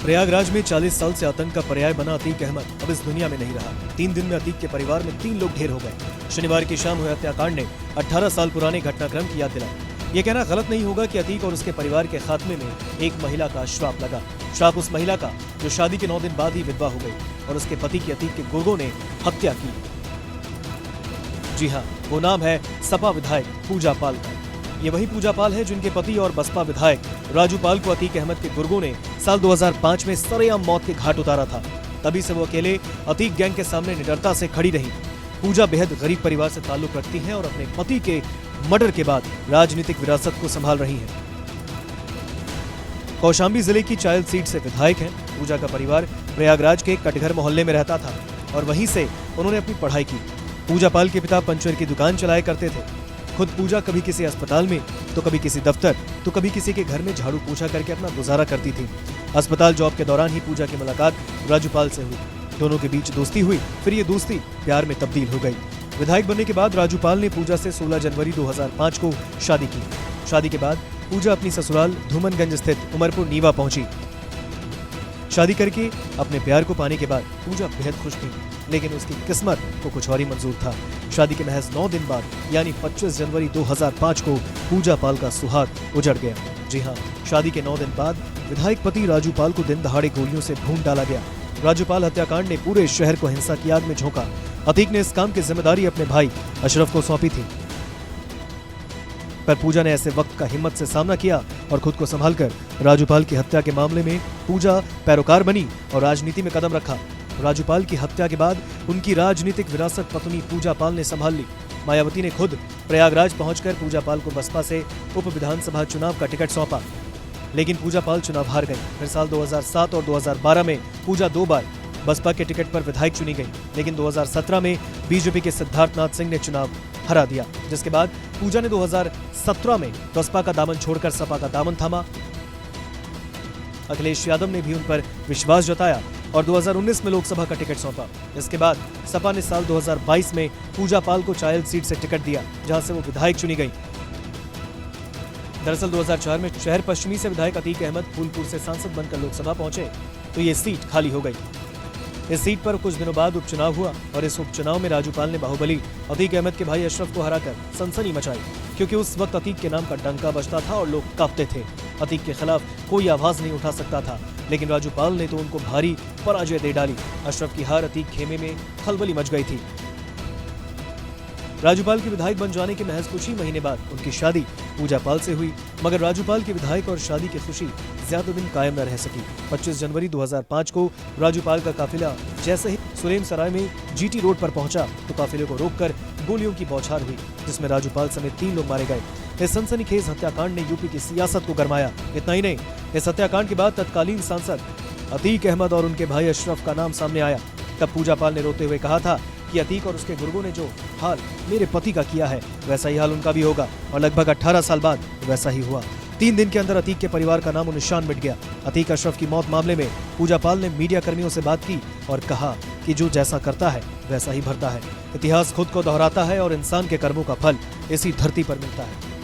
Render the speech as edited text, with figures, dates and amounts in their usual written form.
प्रयागराज में 40 साल से आतंक का पर्याय बना अतीक अहमद अब इस दुनिया में नहीं रहा। 3 दिन में अतीक के परिवार में 3 लोग ढेर हो गए। शनिवार की शाम हुए हत्याकांड ने 18 साल पुराने घटनाक्रम की याद दिलाई। ये कहना गलत नहीं होगा कि अतीक और उसके परिवार के खात्मे में एक महिला का श्राप लगा। श्राप उस महिला का जो शादी के 9 दिन बाद ही विधवा हो गई और उसके पति की अतीक के गुर्गों ने हत्या की। जी हाँ, वो नाम है सपा विधायक पूजा पाल का। ये वही पूजा पाल है जिनके पति और बसपा विधायक राजू पाल को अतीक अहमद के गुर्गों ने साल 2005 में सरेआम मौत के घाट उतारा था। तभी से वो अकेले अतीक गैंग के सामने निडरता से खड़ी रही। पूजा बेहद गरीब परिवार से ताल्लुक रखती हैं और अपने पति के मर्डर के बाद राजनीतिक विरासत को संभाल रही हैं। कौशाम्बी जिले की चायल सीट से विधायक हैं। पूजा का परिवार प्रयागराज के कटघर मोहल्ले में रहता था और वहीं से उन्होंने अपनी पढ़ाई की। पूजा पाल के पिता पंचर की दुकान चलाया करते थे। खुद पूजा कभी किसी अस्पताल में तो कभी किसी दफ्तर तो कभी किसी के घर में झाड़ू पोछा करके अपना गुजारा करती थी। अस्पताल जॉब के दौरान ही पूजा की मुलाकात राजू पाल से हुई। दोनों के बीच दोस्ती हुई, फिर ये दोस्ती प्यार में तब्दील हो गई। विधायक बनने के बाद राजू पाल ने पूजा से 16 जनवरी 2005 को शादी की। शादी के बाद पूजा अपनी ससुराल धूमनगंज स्थित उमरपुर नीवा पहुंची। शादी करके अपने प्यार को पाने के बाद पूजा बेहद खुश थी, लेकिन उसकी किस्मत को कुछ और ही मंजूर था। शादी के महज 9 दिन बाद यानी 25 जनवरी 2005 को पूजा पाल का सुहाग उजड़ गया। जी हाँ, शादी के 9 दिन बाद विधायक पति राजू पाल को दिन दहाड़े गोलियों से भून डाला गया। राजू पाल हत्याकांड ने पूरे शहर को हिंसा की आग में झोंका। अतीक ने इस काम की जिम्मेदारी अपने भाई अशरफ को सौंपी थी, पर पूजा ने ऐसे वक्त का हिम्मत से सामना किया और खुद को संभालकर राजू पाल की हत्या के मामले में पूजा पैरोकार बनी और राजनीति में कदम रखा। राजू पाल की हत्या के बाद उनकी राजनीतिक विरासत पत्नी पूजा पाल ने संभाल ली। मायावती ने खुद प्रयागराज पहुंचकर पूजा पाल को बसपा से उप विधानसभा चुनाव का टिकट सौंपा, लेकिन पूजा पाल चुनाव हार गई। फिर साल 2007 और 2012 में पूजा 2 बार बसपा के टिकट पर विधायक चुनी गई, लेकिन 2017 में बीजेपी के सिद्धार्थनाथ सिंह ने चुनाव हरा दिया, जिसके बाद पूजा ने 2017 में बसपा का दामन छोड़कर सपा का दामन थामा। अखिलेश यादव ने भी उन पर विश्वास जताया और 2019 में लोकसभा का टिकट सौंपा। इसके बाद सपा ने साल 2022 में पूजा पाल को चायल सीट से टिकट दिया, जहां से वो विधायक चुनी गई। दरअसल 2004 में शहर पश्चिमी से विधायक अतीक अहमद फूलपुर से सांसद बनकर लोकसभा पहुंचे तो ये सीट खाली हो गई। इस सीट पर कुछ दिनों बाद उपचुनाव हुआ और इस उपचुनाव में राजू पाल ने बाहुबली अतीक अहमद के भाई अशरफ को हराकर सनसनी मचाई, क्योंकि उस वक्त अतीक के नाम का डंका बजता था और लोग कांपते थे। अतीक के खिलाफ कोई आवाज नहीं उठा सकता था, लेकिन राजू पाल ने तो उनको भारी पराजय दे डाली। अशरफ की हार अतीक खेमे में खलबली मच गई थी। राजू पाल के विधायक बन जाने के महज कुछ ही महीने बाद उनकी शादी पूजा पाल से हुई, मगर राजू पाल के विधायक और शादी की खुशी ज्यादा दिन कायम न रह सकी। 25 जनवरी 2005 को राजू पाल का काफिला जैसे ही सुलेम सराय में जीटी रोड पर पहुंचा तो काफिले को रोककर गोलियों की बौछार हुई, जिसमें राजू पाल समेत 3 लोग मारे गए। इस सनसनीखेज हत्याकांड ने यूपी की सियासत को गरमाया। इतना ही नहीं, इस हत्याकांड के बाद तत्कालीन सांसद अतीक अहमद और उनके भाई अशरफ का नाम सामने आया। तब पूजा पाल ने रोते हुए कहा था कि अतीक और उसके गुर्गों ने जो हाल मेरे पति का किया है वैसा ही हाल उनका भी होगा, और लगभग 18 साल बाद वैसा ही हुआ। 3 दिन के अंदर अतीक के परिवार का नामो निशान मिट गया। अतीक अशरफ की मौत मामले में पूजा पाल ने मीडिया कर्मियों से बात की और कहा कि जो जैसा करता है वैसा ही भरता है। इतिहास खुद को दोहराता है और इंसान के कर्मों का फल इसी धरती पर मिलता है।